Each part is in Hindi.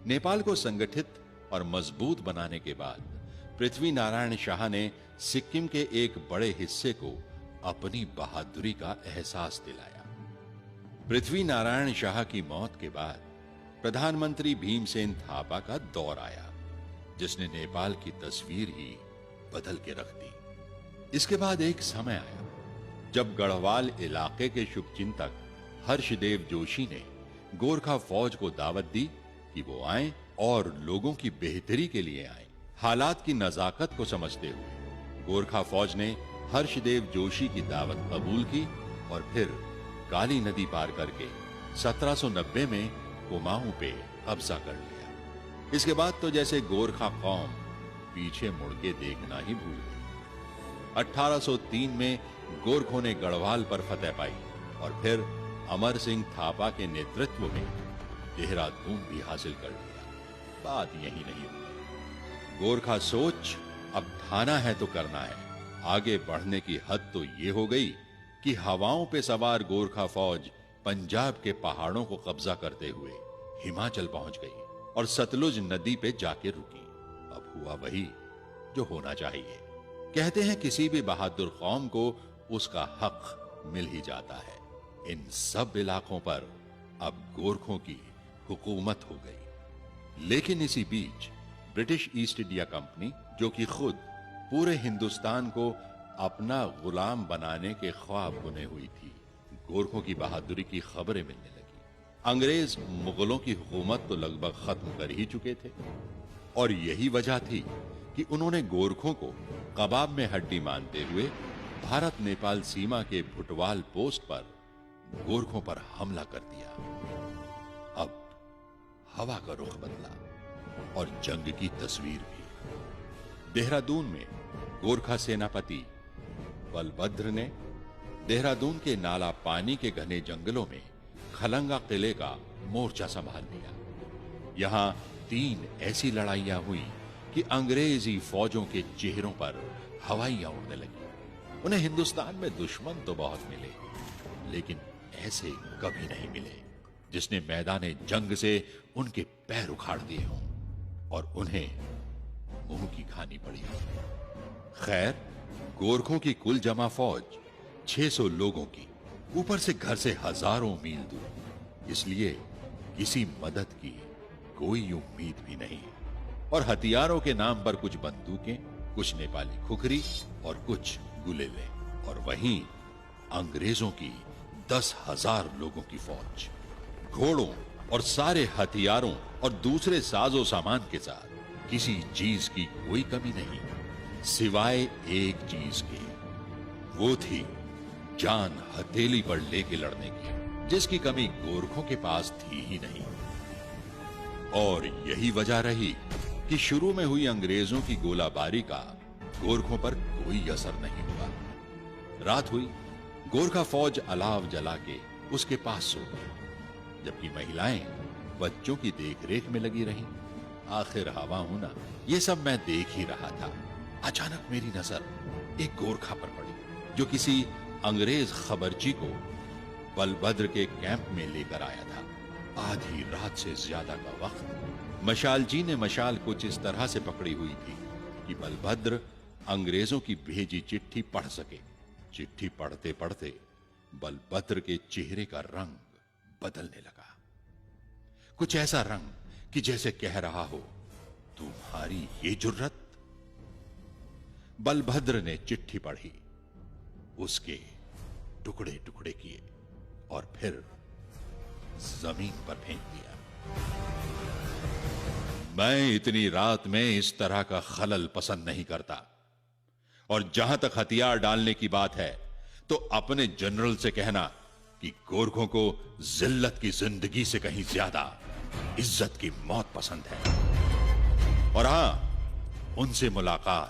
नेपाल को संगठित और मजबूत बनाने के बाद पृथ्वी नारायण शाह ने सिक्किम के एक बड़े हिस्से को अपनी बहादुरी का एहसास दिलाया। पृथ्वी नारायण शाह की मौत के बाद प्रधानमंत्री भीमसेन थापा का दौर आया, जिसने नेपाल की तस्वीर ही बदल के रख दी। इसके बाद एक समय आया जब गढ़वाल इलाके के शुभचिंतक हर्षदेव जोशी ने गोरखा फौज को दावत दी कि वो आए और लोगों की बेहतरी के लिए आए। हालात की नजाकत को समझते हुए गोरखा फौज ने हर्षदेव जोशी की दावत कबूल की और फिर काली नदी पार करके 1790 में कुमाऊं पे कब्जा कर लिया। इसके बाद तो जैसे गोरखा कौम पीछे मुड़ के देखना ही भूल गई। 1803 में गोरखों ने गढ़वाल पर फतह पाई और फिर अमर सिंह थापा के नेतृत्व में देहरादून भी हासिल कर लिया। बात यही नहीं हुई। गोरखा सोच अब ठाना है तो करना है। आगे बढ़ने की हद तो ये हो गई कि हवाओं पे सवार गोरखा फौज पंजाब के पहाड़ों को कब्जा करते हुए हिमाचल पहुंच गई और सतलुज नदी पे जाके रुकी। अब हुआ वही जो होना चाहिए। कहते हैं किसी भी बहादुर कौम को उसका हक मिल ही जाता है। इन सब इलाकों पर अब गोरखों की हुकूमत हो गई। लेकिन इसी बीच ब्रिटिश ईस्ट इंडिया कंपनी, जो कि खुद पूरे हिंदुस्तान को अपना गुलाम बनाने के ख्वाब बुने हुई थी, गोरखों की बहादुरी की खबरें मिलने लगी। अंग्रेज मुगलों की हुकूमत तो लगभग खत्म कर ही चुके थे और यही वजह थी कि उन्होंने गोरखों को कबाब में हड्डी मानते हुए भारत नेपाल सीमा के भुटवाल पोस्ट पर गोरखों पर हमला कर दिया। अब हवा का रुख बदला और जंग की तस्वीर भी। देहरादून में गोरखा सेनापति बलभद्र ने देहरादून के नाला पानी के घने जंगलों में खलंगा किले का मोर्चा संभाल लिया। यहां 3 ऐसी लड़ाइयां हुई कि अंग्रेजी फौजों के चेहरों पर हवाइयां उड़ने लगी। उन्हें हिंदुस्तान में दुश्मन तो बहुत मिले, लेकिन ऐसे कभी नहीं मिले जिसने मैदाने जंग से उनके पैर उखाड़ दिए हों और उन्हें मुंह की खानी पड़ी। खैर, गोरखों की कुल जमा फौज 600 लोगों की, ऊपर से घर से हजारों मील दूर, इसलिए किसी मदद की कोई उम्मीद भी नहीं और हथियारों के नाम पर कुछ बंदूकें, कुछ नेपाली खुखरी और कुछ गुलेले, और वहीं अंग्रेजों की 10,000 लोगों की फौज, घोड़ों और सारे हथियारों और दूसरे साजो सामान के साथ। किसी चीज की कोई कमी नहीं सिवाय एक चीज के, वो थी जान हथेली पर लेके लड़ने की, जिसकी कमी गोरखों के पास थी ही नहीं। और यही वजह रही कि शुरू में हुई अंग्रेजों की गोलाबारी का गोरखों पर कोई असर नहीं हुआ। रात हुई, गोरखा फौज अलाव जला के उसके पास सो गई, जबकि महिलाएं बच्चों की देखरेख में लगी रहीं। आखिर हवा होना ये सब मैं देख ही रहा था। अचानक मेरी नजर एक गोरखा पर पड़ी जो किसी अंग्रेज खबरची को बलभद्र के कैंप में लेकर आया था। आधी रात से ज्यादा का वक्त मशालजी ने मशाल कुछ इस तरह से पकड़ी हुई थी कि बलभद्र अंग्रेजों की भेजी चिट्ठी पढ़ सके। चिट्ठी पढ़ते पढ़ते बलभद्र के चेहरे का रंग बदलने लगा, कुछ ऐसा रंग कि जैसे कह रहा हो, तुम्हारी ये जुर्रत। बलभद्र ने चिट्ठी पढ़ी, उसके टुकड़े टुकड़े किए और फिर जमीन पर फेंक दिया। मैं इतनी रात में इस तरह का खलल पसंद नहीं करता, और जहां तक हथियार डालने की बात है तो अपने जनरल से कहना कि गोरखों को जिल्लत की जिंदगी से कहीं ज्यादा इज्जत की मौत पसंद है। और हां, उनसे मुलाकात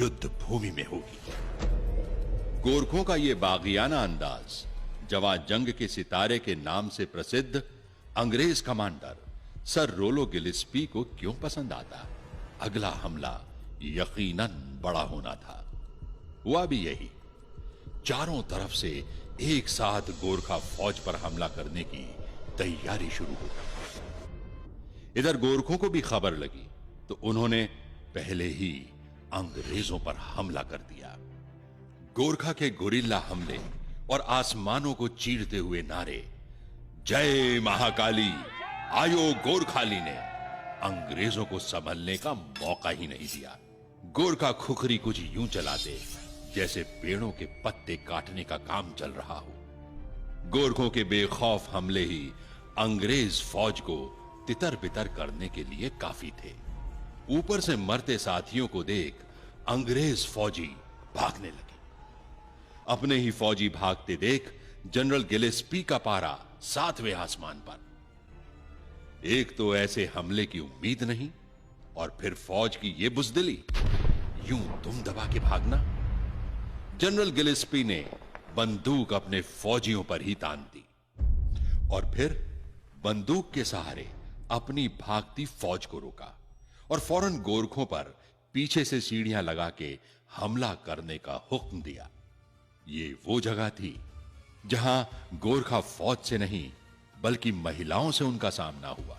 युद्ध भूमि में होगी। गोरखों का यह बागियाना अंदाज जवां जंग के सितारे के नाम से प्रसिद्ध अंग्रेज कमांडर सर रोलो गिलिस्पी को क्यों पसंद आता? अगला हमला यकीनन बड़ा होना था। हुआ भी यही। चारों तरफ से एक साथ गोरखा फौज पर हमला करने की तैयारी शुरू हो गई। इधर गोरखों को भी खबर लगी तो उन्होंने पहले ही अंग्रेजों पर हमला कर दिया। गोरखा के गुरिल्ला हमले और आसमानों को चीरते हुए नारे, जय महाकाली, आयो गोरखाली, ने अंग्रेजों को संभलने का मौका ही नहीं दिया। गोरखा खुखरी कुछ यूं चलाते जैसे पेड़ों के पत्ते काटने का काम चल रहा हो। गोरखों के बेखौफ हमले ही अंग्रेज फौज को तितर बितर करने के लिए काफी थे। ऊपर से मरते साथियों को देख अंग्रेज फौजी भागने लगे। अपने ही फौजी भागते देख जनरल गिलेस्पी का पारा 7वें आसमान पर। एक तो ऐसे हमले की उम्मीद नहीं और फिर फौज की यह बुजदिली, यूं दुम दबा के भागना। जनरल गिलेस्पी ने बंदूक अपने फौजियों पर ही तान दी और फिर बंदूक के सहारे अपनी भागती फौज को रोका और फौरन गोरखों पर पीछे से सीढ़ियां लगा के हमला करने का हुक्म दिया। ये वो जगह थी जहां गोरखा फौज से नहीं बल्कि महिलाओं से उनका सामना हुआ,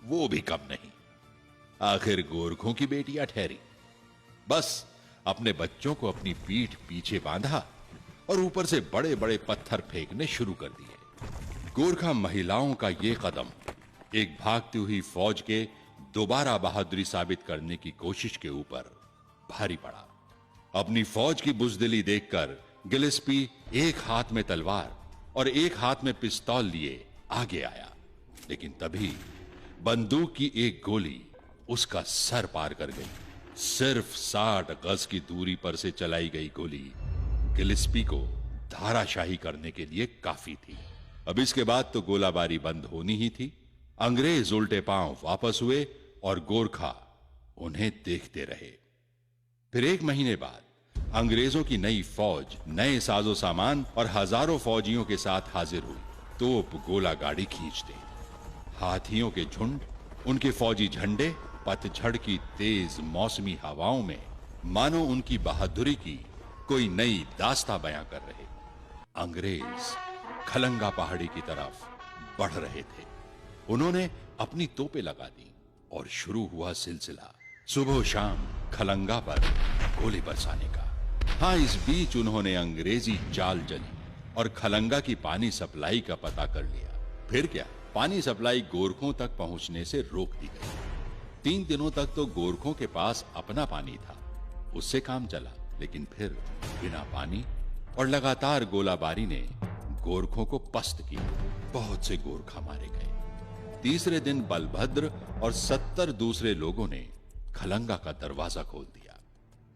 वो भी कम नहीं। आखिर गोरखों की बेटियां ठहरी, बस अपने बच्चों को अपनी पीठ पीछे बांधा और ऊपर से बड़े बड़े पत्थर फेंकने शुरू कर दिए। गोरखा महिलाओं का यह कदम एक भागती हुई फौज के दोबारा बहादुरी साबित करने की कोशिश के ऊपर भारी पड़ा। अपनी फौज की बुजदिली देखकर गिलेस्पी एक हाथ में तलवार और एक हाथ में पिस्तौल लिए आगे आया, लेकिन तभी बंदूक की एक गोली उसका सर पार कर गई। सिर्फ 60 गज की दूरी पर से चलाई गई गोली गिलेस्पी को धाराशाही करने के लिए काफी थी। अब इसके बाद तो गोलाबारी बंद होनी ही थी। अंग्रेज उल्टे पांव वापस हुए और गोरखा उन्हें देखते रहे। फिर 1 महीने बाद अंग्रेजों की नई फौज नए साजो सामान और हजारों फौजियों के साथ हाजिर हुई। तोप गोला गाड़ी खींचते, हाथियों के झुंड, उनके फौजी झंडे पतझड़ की तेज मौसमी हवाओं में मानो उनकी बहादुरी की कोई नई दास्तां बयां कर रहे। अंग्रेज खलंगा पहाड़ी की तरफ बढ़ रहे थे। उन्होंने अपनी तोपें लगा दी और शुरू हुआ सिलसिला सुबह शाम खलंगा पर गोली बरसाने का। हां, इस बीच उन्होंने अंग्रेजी चाल चली और खलंगा की पानी सप्लाई का पता कर लिया। फिर क्या, पानी सप्लाई गोरखों तक पहुंचने से रोक दी गई। 3 दिनों तक तो गोरखों के पास अपना पानी था, उससे काम चला, लेकिन फिर बिना पानी और लगातार गोलाबारी ने गोरखों को पस्त किया। बहुत से गोरखा मारे गए। तीसरे दिन बलभद्र और 70 दूसरे लोगों ने खलंगा का दरवाजा खोल दिया।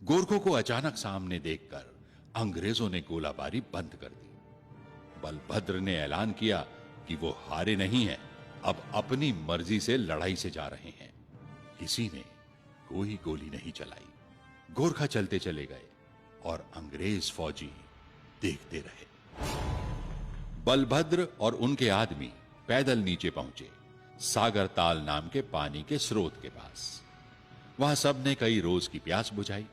गोरखों को अचानक सामने देखकर अंग्रेजों ने गोलाबारी बंद कर दी। बलभद्र ने ऐलान किया कि वो हारे नहीं हैं, अब अपनी मर्जी से लड़ाई से जा रहे हैं। किसी ने कोई गोली नहीं चलाई। गोरखा चलते चले गए और अंग्रेज फौजी देखते रहे। बलभद्र और उनके आदमी पैदल नीचे पहुंचे, सागर ताल नाम के पानी के स्रोत के पास। वहां सबने कई रोज की प्यास बुझाई,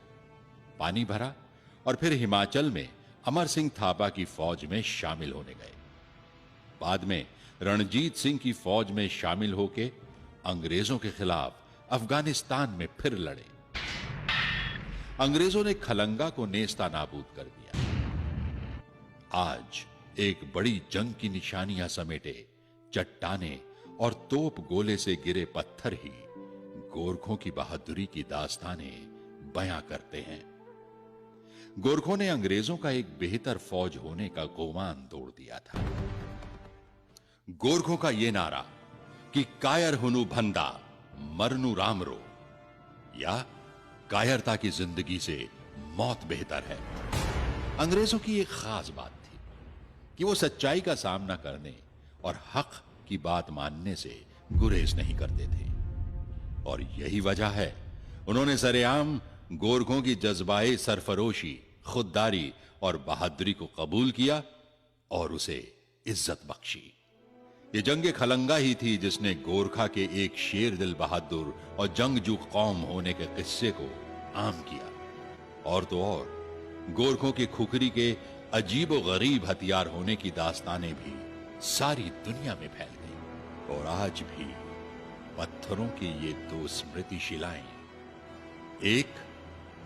पानी भरा और फिर हिमाचल में अमर सिंह थापा की फौज में शामिल होने गए। बाद में रणजीत सिंह की फौज में शामिल होकर अंग्रेजों के खिलाफ अफगानिस्तान में फिर लड़े। अंग्रेजों ने खलंगा को नेस्ता नाबूद कर दिया। आज एक बड़ी जंग की निशानियां समेटे चट्टाने और तोप गोले से गिरे पत्थर ही गोरखों की बहादुरी की दास्तानें बयां करते हैं। गोरखों ने अंग्रेजों का एक बेहतर फौज होने का गोमान तोड़ दिया था। गोरखों का यह नारा कि कायर हुनु भंदा मरनु रामरो, या कायरता की जिंदगी से मौत बेहतर है, अंग्रेजों की एक खास बात थी कि वो सच्चाई का सामना करने और हक की बात मानने से गुरेज नहीं करते थे। और यही वजह है उन्होंने सरेआम गोरखों की जज्बाए सरफरोशी, खुददारी और बहादुरी को कबूल किया और उसे इज्जत बख्शी। ये जंग खलंगा ही थी जिसने गोरखा के एक शेर दिल बहादुर और जंगजू कौम होने के किस्से को आम किया। और तो और गोरखों की खुखरी के अजीब गरीब हथियार होने की दास्तानें भी सारी दुनिया में फैल गई। और आज भी पत्थरों की ये दो स्मृति शिलाएं, एक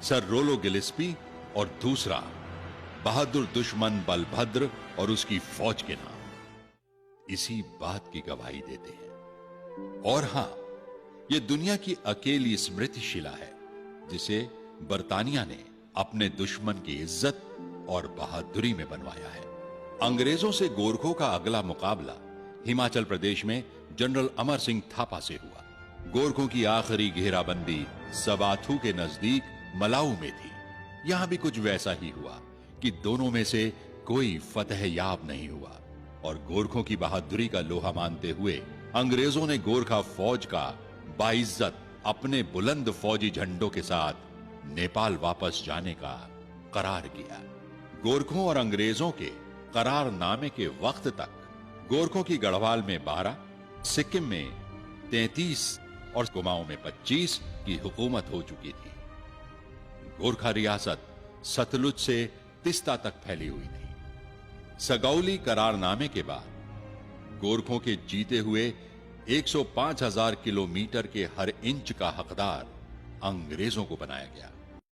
सर रोलो गिलिस्पी और दूसरा बहादुर दुश्मन बलभद्र और उसकी फौज के नाम, इसी बात की गवाही देते हैं। और हां, यह दुनिया की अकेली स्मृति शिला है जिसे बर्तानिया ने अपने दुश्मन की इज्जत और बहादुरी में बनवाया है। अंग्रेजों से गोरखों का अगला मुकाबला हिमाचल प्रदेश में जनरल अमर सिंह थापा से हुआ। गोरखों की आखिरी घेराबंदी सबाथू के नजदीक मलाऊ में थी। यहां भी कुछ वैसा ही हुआ कि दोनों में से कोई फतह याब नहीं हुआ और गोरखों की बहादुरी का लोहा मानते हुए अंग्रेजों ने गोरखा फौज का बाइज्जत अपने बुलंद फौजी झंडों के साथ नेपाल वापस जाने का करार किया। गोरखों और अंग्रेजों के करारनामे के वक्त तक गोरखों की गढ़वाल में 12, सिक्किम में 33 और कुमाऊं में 25 की हुकूमत हो चुकी थी। गोरखा रियासत सतलुज से तिस्ता तक फैली हुई थी। सगौली करारनामे के बाद गोरखों के जीते हुए 105,000 किलोमीटर के हर इंच का हकदार अंग्रेजों को बनाया गया।